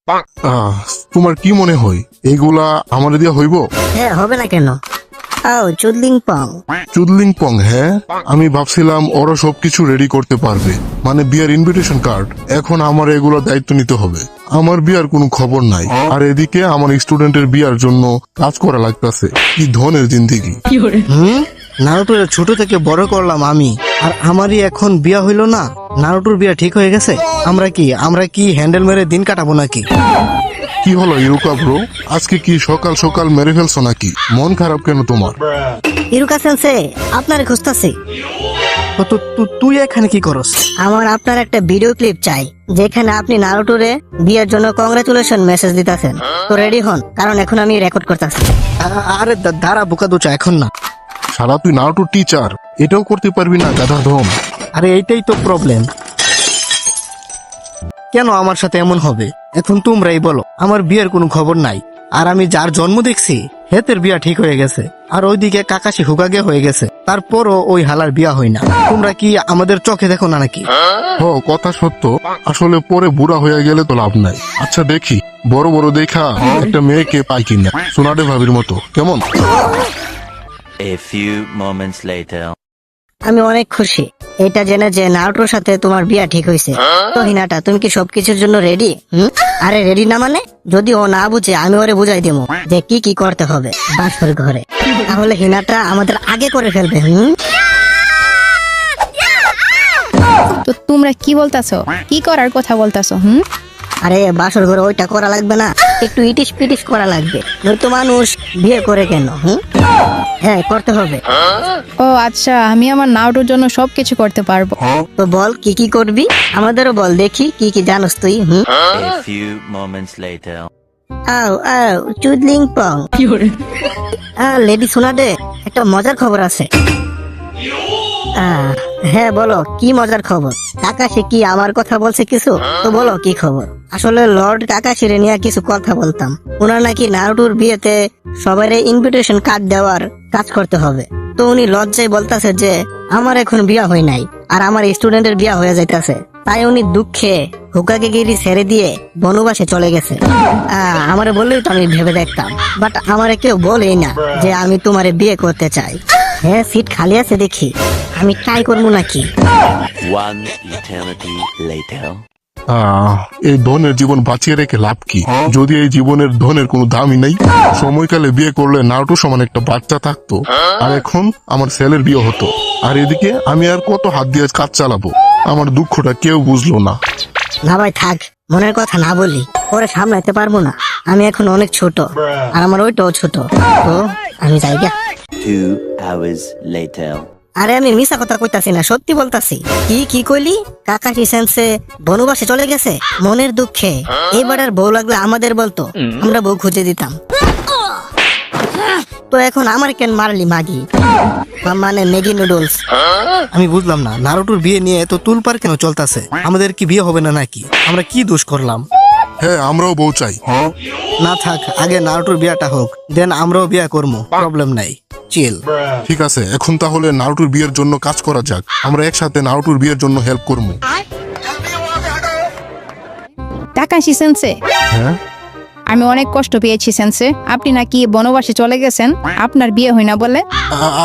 আহ, তোমার কি মনে হয় এইগুলা আমার দিয়া হইব? হ্যাঁ, হবে না কেন? চুদলিং পং। চুদলিং পং? হ্যাঁ, আমি ভাবছিলাম ওরা সবকিছু রেডি করতে পারবে, মানে বিয়ার ইনভিটেশন কার্ড। এখন আমার এগুলো দায়িত্ব নিতে হবে। আমার বিয়ার কোনো খবর নাই, আর এদিকে আমার স্টুডেন্টের বিয়ার জন্য কাজ করা লাগতেছে। কি ধনের জিন্দেগি। নারুটোর ছোট থেকে বড় করলাম আমি, আর আমারই এখন বিয়া হইল না। নারুটোর বিয়া ঠিক হয়ে গেছে। আমরা কি হ্যান্ডেল মেরে দিন কাটাবো নাকি? কি হলো ইরুকা ব্রো, আজকে কি সকাল সকাল মেরে ফেলছো নাকি? মন খারাপ কেন তোমার? ইরুকা সেন্সে, আপনারে খুঁজতাছি। তুই এখানে কি করস? আমার আপনার একটা ভিডিও ক্লিপ চাই, যেখানে আপনি নারুটোরে বিয়ের জন্য কংগ্রাচুলেশন মেসেজ দিতেছেন। তো রেডি হন, কারণ এখন আমি রেকর্ড করতেছি। আরে দাঁড়া বোকা দুচা, এখন না। সারা তুই নারুটোর টিচার, এটাও করতে পারবি না গাধা ধম? আরে এইটাই তো প্রবলেম। কেন আমার সাথে এমন হবে? এখন তোমরাই বলো। আমার বিয়ের কোনো খবর নাই, আর আমি যার জন্ম দেখছি হেতের বিয়া ঠিক হয়ে গেছে, আর ওইদিকে কাকাশি হুকাগে হয়ে গেছে। তারপরও ওই হালার বিয়া হয় না। তোমরা কি আমাদের চোখে দেখো না নাকি? হ, কথা সত্য। আসলে পরে বুড়া হয়ে গেলে তো লাভ নাই। আচ্ছা দেখি, বড় বড় দেখা একটা মেয়েকে পাই কিনা, সোনাডে ভাবির মতো। কেমন? A few moments later. আমি অনেক খুশি এটা জেনে যে নারুটোর সাথে তোমার বিয়া ঠিক হয়েছে। তো হিনাটা, তুমি কি সবকিছুর জন্য রেডি? আরে রেডি না মানে? যদি ও না বুঝে আমি ওরে বুঝাই দেবো যে কি কি করতে হবে বাসর ঘরে। তাহলে হিনাটা আমাদের আগে করে ফেলবে। তো তোমরা কি বলতাছো? কি করার কথা বলতাছো? আরে বাসর ঘরে ওইটা করা লাগবে না, একটু ইটিস পিটিস করা লাগবে, নয়তো মানুষ বিয়ে করে কেন? হ্যাঁ, করতে হবে। ও আচ্ছা, আমি আমার নাউটোর জন্য সবকিছু করতে পারবো। তো বল কি কি করবি, আমাদেরও বল দেখি কি কি জানোস তুই। A few moments later. চুদলিং পং। লেডি সোনাডে, একটা মজার খবর আছে। হ্যাঁ বলো, কি মজার খবর? কাকাশি কি আমার কথা বলছে কিছু? তো বলো কি খবর। আসলে লর্ড কাকাশিরে নিয়ে কিছু কথা বলতাম। ওনার নাকি নারুটোর বিয়েতে সবাই ইনভিটেশন কার্ড দেওয়ার কাজ করতে হবে। তো উনি লজ্জায় বলতাছে যে আমার এখন বিয়া হয় নাই, আর আমার স্টুডেন্টের বিয়া হয়ে যাইতাছে। তাই উনি দুঃখে হুকাকে গিরি ছেড়ে দিয়ে বনবাসে চলে গেছে। আমারে বললেই তো আমি ভেবে দেখতাম, বাট আমারে কেউ বলেই না যে আমি তোমারে বিয়ে করতে চাই। হ্যাঁ, সিট খালি আছে দেখি, আমি ট্রাই করবো নাকি? One eternity later. এই ধনের জীবন বাঁচিয়ে রেখে লাভ কি, যদি এই জীবনের ধনের কোনো দামই নাই? সময়কালে বিয়ে করলে নারুটো সমান একটা বাচ্চা থাকতো, আর এখন আমার ছেলের বিয়ে হতো। আর এদিকে আমি আর কত হাত দিয়ে কাজ চালাবো? আমার দুঃখটা কেউ বুঝলো না। না ভাই থাক, মনের কথা না বলি, পরে সামলাইতে পারবো না। আমি এখন অনেক ছোট, আর আমার ওইটাও ছোট। তো আমি যাই গা। 2 hours later. আরে আমি মিশা কথা কইতাছি না, সত্যি বলতাছি। কি কইলি? কাকাশি সেন্সে বনবাসে চলে গেছে মনের দুঃখে। এবার আর বউ লাগলে আমাদের বলতো, আমরা বউ খুঁজে দিতাম। তো এখন আমার কেন মারলি মাগি, মানে ম্যাগি নুডলস? আমি বুঝলাম না, নারুটোর বিয়ে নিয়ে এত তুলপার কেন চলতেছে? আমাদের কি বিয়ে হবে না নাকি? আমরা কি দোষ করলাম? হ্যাঁ, আমরাও বউ চাই। না থাক, আগে নারুটোর বিয়াটা হোক, দেন আমরাও বিয়া করবো। প্রবলেম নাই, চিল। ঠিক আছে, এখন তাহলে নারুটোর বিয়ের জন্য কাজ করা যাক। আমরা একসাথে নারুটোর বিয়ের জন্য হেল্প করবো। তাকাশি সেন্সে, হ্যাঁ, আমি অনেক কষ্ট পেয়েছি সেন্সে। আপনি নাকি বনবাসে চলে গেছেন, আপনার বিয়ে হয় না বলে?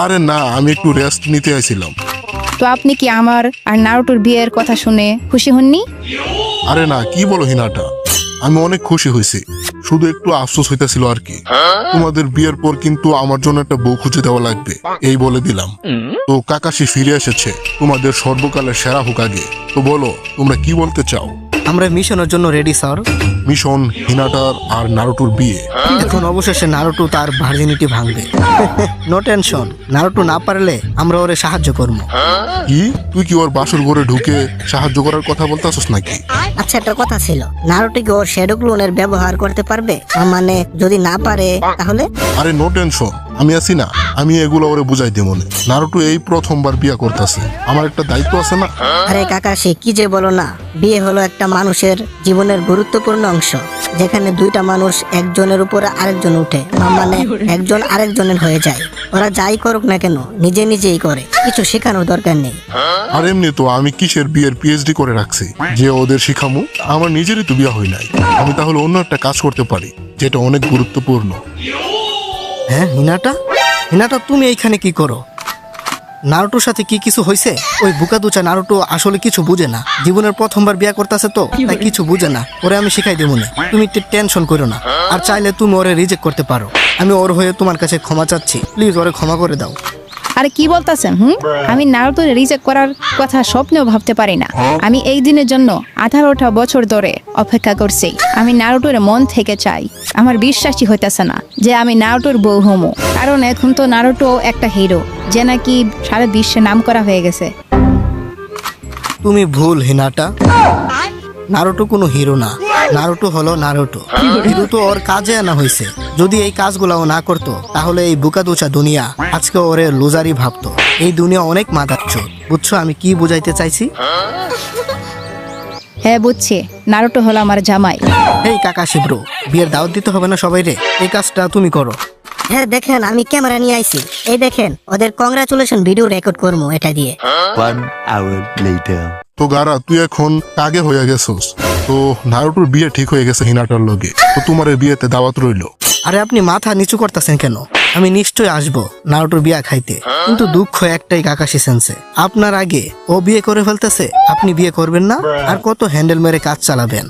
আরে না, আমি একটু রেস্ট নিতে আইছিলাম। তো আপনি কি আমার আর নারুটোর বিয়ের কথা শুনে খুশি হননি? আরে না, কি বলো হিনাটা, আমি অনেক খুশি হয়েছি, শুধু একটু আফসোস হইতেছিল আর কি। তোমাদের বিয়ের পর কিন্তু আমার জন্য একটা বউ খুঁজে দেওয়া লাগবে, এই বলে দিলাম। তো কাকাশি ফিরে এসেছে, তোমাদের সর্বকালের সেরা হুকাগে। তো বলো, তোমরা কি বলতে চাও? আমরা মিশনের জন্য রেডি স্যার। মিশন, হিনাটার আর নারুটোর বিয়ে। এখন অবশেষে নারুটো তার ভার্জিনিটি ভাঙবে। নো টেনশন, নারুটো না পারলে আমরা ওরে সাহায্য করবো। কি, তুই কি ওর বাসর ঘরে ঢুকে সাহায্য করার কথা বলতেছস নাকি? আচ্ছা, একটা কথা ছিল, নারুটো কি ওর শ্যাডো ক্লোনের ব্যবহার করতে পারবে? মানে যদি না পারে তাহলে? আরে নো টেনশন, আমি আছি না, আমি এগুলো ওরে বুঝাই দেব মনে। নারুটো এই প্রথমবার বিয়ে করতেছে, আমার একটা দায়িত্ব আছে না? আরে কাকাশি, কি যে বলো না, বিয়ে হলো একটা মানুষের জীবনের গুরুত্বপূর্ণ অংশ। অংশ, যেখানে দুইটা মানুষ একজনের উপরে আরেকজন উঠে, মানে একজন আরেকজনের হয়ে যায়। ওরা যাই করুক না কেন নিজে নিজেই করে, কিছু শেখানোর দরকার নেই। আর এমনি তো আমি কিসের বিয়ের পিএইচডি করে রাখছি যে ওদের শিখামু? আমার নিজেরই তো বিয়ে হয় নাই। আমি তাহলে অন্য একটা কাজ করতে পারি যেটা অনেক গুরুত্বপূর্ণ। হ্যাঁ হিনাটা, হিনাটা তুমি এইখানে কি করো? নারুটোর সাথে কি কিছু হয়েছে? ওই বুকাদুচা নারুটো আসলে কিছু বুঝে না, জীবনের প্রথমবার বিয়ে করতেছে তো তাই কিছু বুঝে না। ওরে আমি শিখাই দেবো না, তুমি টেনশন করো না। আর চাইলে তুমি ওরে রিজেক্ট করতে পারো। আমি ওর হয়ে তোমার কাছে ক্ষমা চাচ্ছি, প্লিজ ওরে ক্ষমা করে দাও। আরে কি বলতেছেন? আমি নারুটোর রিজেক্ট করার কথা স্বপ্নেও ভাবতে পারি না। আমি এই দিনের জন্য 18টা বছর ধরে অপেক্ষা করছি। আমি নারুটোর মন থেকে চাই। আমার বিশ্বাসই হইতেছে না যে আমি নারুটোর বউ হমো, কারণ এখন তো নারুটো একটা হিরো যে নাকি সারা বিশ্বে নাম করা হয়ে গেছে। তুমি ভুল হিনাটা, নারুটো কোনো হিরো না। নারুটো হলো নারুটো, হিরো তো ওর কাজে আনা হয়েছে। যদি এই কাজগুলো ও না করতো তাহলে এই বুকাদুচা দুনিয়া আজকে ওরে লুজারি ভাবতো। এই দুনিয়া অনেক মাদাচ্ছো, বুঝছো আমি কি বুঝাইতে চাইছি? হ্যাঁ বুঝছি, নারুটো হলো আমার জামাই। এই কাকাশি ব্রো, বিয়ের দাওয়াত দিতে হবে না সবাই রে, এই কাজটা তুমি করো। হ্যাঁ দেখেন, আমি ক্যামেরা নিয়ে আইছি। এই দেখেন, ওদের কংগ্রাচুলেশন ভিডিও রেকর্ড করবো এটা দিয়ে। 1 hour later. তো গারা, তুই এখন কাগে হয়ে গেছস। তো নারুটোর বিয়ে ঠিক হয়ে গেছে হিনাটার লগে। তো তোমার এই বিয়েতে দাওয়াত রইলো। আরে আপনি মাথা নিচু করতেছেন কেন? আমি নিশ্চয়ই আসবো নারুটোর বিয়া খাইতে, কিন্তু দুঃখ একটাই কাকাশি সেন্সে, আপনার আগে ও বিয়ে করে ফেলতেছে, আপনি বিয়ে করবেন না? আর কত হ্যান্ডেল মেরে কাজ চালাবেন?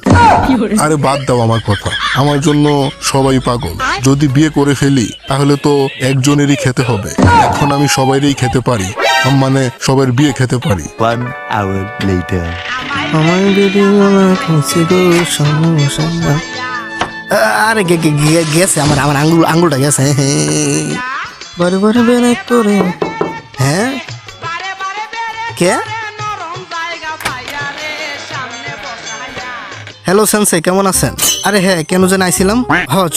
আরে বাদ দাও আমার কথা, আমার জন্য সবাই পাগল। যদি বিয়ে করে ফেলি তাহলে তো একজনেরই খেতে হবে। এখন আমি সবাইরই খেতে পারি, মানে সবার বিয়ে খেতে পারি। 1 hour later. আমার বেবি মামা খুশি গো সমস্যা না। আরে গেছে আমার আমার আঙ্গুলটা গেছে। বারে বারে বেড়াই তোরে। হ্যাঁ কে? হ্যালো সেন্সেই, কেমন আছেন? আরে হ্যাঁ, কেন যেন আইছিলাম।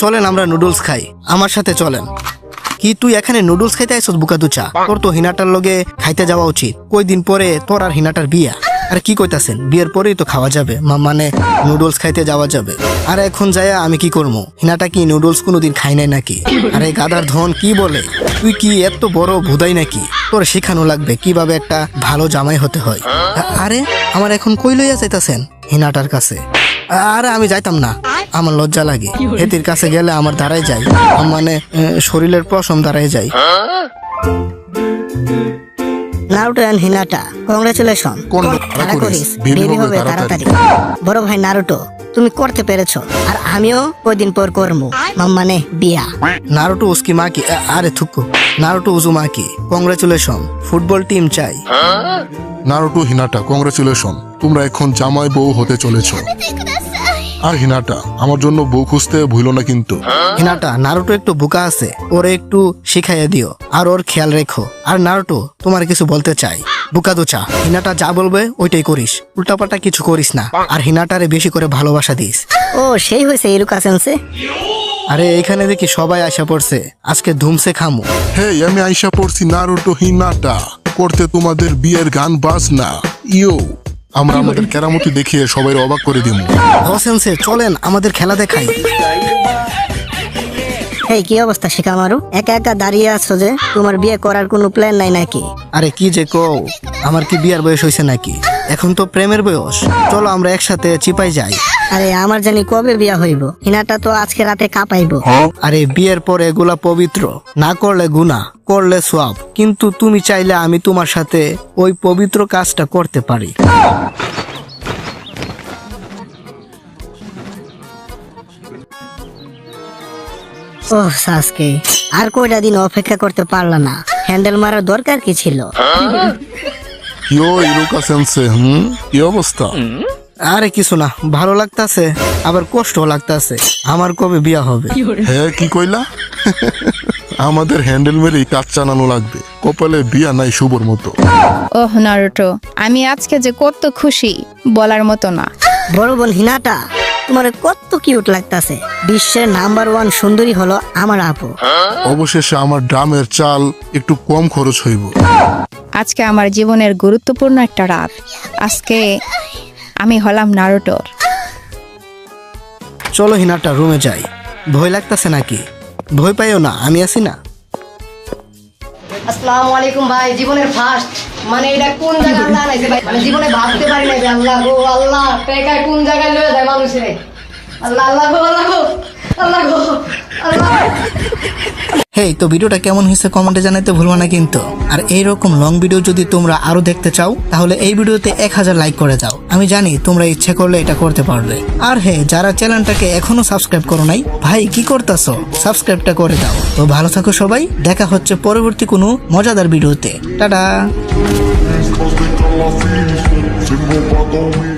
চলেন আমরা নুডলস খাই, আমার সাথে চলেন। কি তুই এখানে নুডলস খাইতে আইছস বুকাদুচা? তোর তো হিনাটার লগে খাইতে যাওয়া উচিত। কয়দিন পরে তোর আর হিনাটার বিয়া। আরে কি কইতাছেন? বিয়ের পরেই তো খাওয়া যাবে, মানে নুডলস খাইতে যাওয়া যাবে। আর এখন যাইয়া আমি কি করবো? হিনাটা কি নুডলস কোনোদিন খাই নাই নাকি? আরে গাদার ধন কি বলে? তুই কি এত বড় ভুদাই নাকি? তোর শেখানো লাগবে কিভাবে একটা ভালো জামাই হতে হয়। আরে আমার এখন কই লইয়া যাইতাছেন? হিনাটার কাছে? আরে আমি যাইতাম না, আমার লজ্জা লাগে। হেতির কাছে গেলে আমার দাঁড়ায় যায়, মানে শরীরের পশম দাঁড়ায় যায়। Naruto and Hinata, congratulation. কোন তাড়া করিস, বেবি বেবি হবে তাড়াতাড়ি। তাড়াতাড়ি। বড় ভাই নারুটো, তুমি করতে পেরেছো, আর আমিও কয়দিন পর করবো, মানে বিয়া। নারুটো উসকি মা কি? আরে থুকু, নারুটো উজু মা কি? কংগ্রাচুলেশন, ফুটবল টিম চাই। নারুটো, হিনাটা, কংগ্রেচুলেশন, তোমরা এখন জামাই বউ হতে চলেছো। আর হিনাটা, আমার জন্য বউ খুঁজতে ভুলো না কিন্তু। হিনাটা, নারুটো একটু বোকা আছে, ওরে একটু শিখাইয়া দিও আর ওর খেয়াল রেখো। আর নারুটো, তোমার কিছু বলতে চাই। বুকাদুচা, হিনাটা যা বলবে ওইটাই করিস, উল্টাপাল্টা কিছু করিস না। আর হিনাটারে বেশি করে ভালোবাসা দিস। ও সেই হয়েছে ইরুকা সেন্সে। আরে এখানে দেখি সবাই আশা পড়ছে, আজকে ধুমসে খামু। হেই, আমি আইসা পড়ছি নারুটো হিনাটা করতে তোমাদের বিয়ের গান বাজনা। ইয়ো, আমরা আমাদের কেরামতি দেখিয়ে সবাই অবাক করে দিব। হোসেনসে চলেন আমাদের খেলা দেখাই। এই কি অবস্থা শিকামারু? একা একা দাঁড়িয়ে আছো যে? তোমার বিয়ে করার কোনো প্ল্যান নাই নাকি? আরে কি যে কও, আমার কি বিয়ার বয়স হয়েছে নাকি? এখন তো প্রেমের বয়স। চলো আমরা একসাথে চিপাই যাই। আরে আমার জানি কবে বিয়া হইব। হিনাটা তো আজকে রাতে কাঁপাইব। আরে বিয়ের পরে এগুলা পবিত্র, না করলে গুনাহ, করলে সওয়াব। কিন্তু তুমি চাইলে আমি তোমার সাথে ওই পবিত্র কাজটা করতে পারি। ওহ সাসকে, আর কয়টা দিন অপেক্ষা করতে পারলা না? হ্যান্ডেল মারার দরকার কি ছিল? ইয়ো ইরুকা সেন্সে, কি অবস্থা? আরে কিছু না, ভালো লাগতাছে আবার কষ্ট লাগতাছে। আমার কবে বিয়া হবে? হ্যাঁ, কি কইলা? আমাদের হ্যান্ডেল মেরেই কাজ চালানো লাগবে, কপালে বিয়া নাই শুভর মতো। ওহ নারুটো, আমি আজকে যে কত খুশি বলার মতো না। বড় বোন হিনাটা, তোমার কত কিউট লাগতাছে। বিশ্বের নাম্বার 1 সুন্দরী হলো আমার আপু। অবশেষে আমার ড্রামের চাল একটু কম খরচ হইব। আজকে আমার জীবনের গুরুত্বপূর্ণ একটা রাত। আজকে আমি হলাম নারুটোর। চলো হিনাটা রুমে যাই। ভয় লাগতেছে নাকি? ভয় পাইও না, আমি আছি না। আসসালামু আলাইকুম ভাই, জীবনের ফার্স্ট মানে এটা কোন জায়গা আল্লাহ আনাইছে ভাই, মানে জীবনে ভাবতে পারি নাই যে আল্লাহ গো আল্লাহ টাকায় কোন জায়গায় লয়ে যায় মানুষের। আল্লাহ আল্লাহ গো আল্লাহ গো আল্লাহ গো আল্লাহ। হেই, তো ভিডিওটা কেমন হয়েছে কমেন্টে জানাতে ভুলবা না কিন্তু। আর এইরকম লং ভিডিও যদি তোমরা আরো দেখতে চাও তাহলে এই ভিডিওতে 1000 লাইক করে দাও। আমি জানি তোমরা ইচ্ছে করলে এটা করতে পারবে। আর হ্যাঁ, যারা চ্যানেলটাকে এখনো সাবস্ক্রাইব করো নাই, ভাই কি করতেছো, সাবস্ক্রাইবটা করে দাও। তো ভালো থাকো সবাই, দেখা হচ্ছে পরবর্তী কোনো মজাদার ভিডিওতে। টাটা। Single, but don't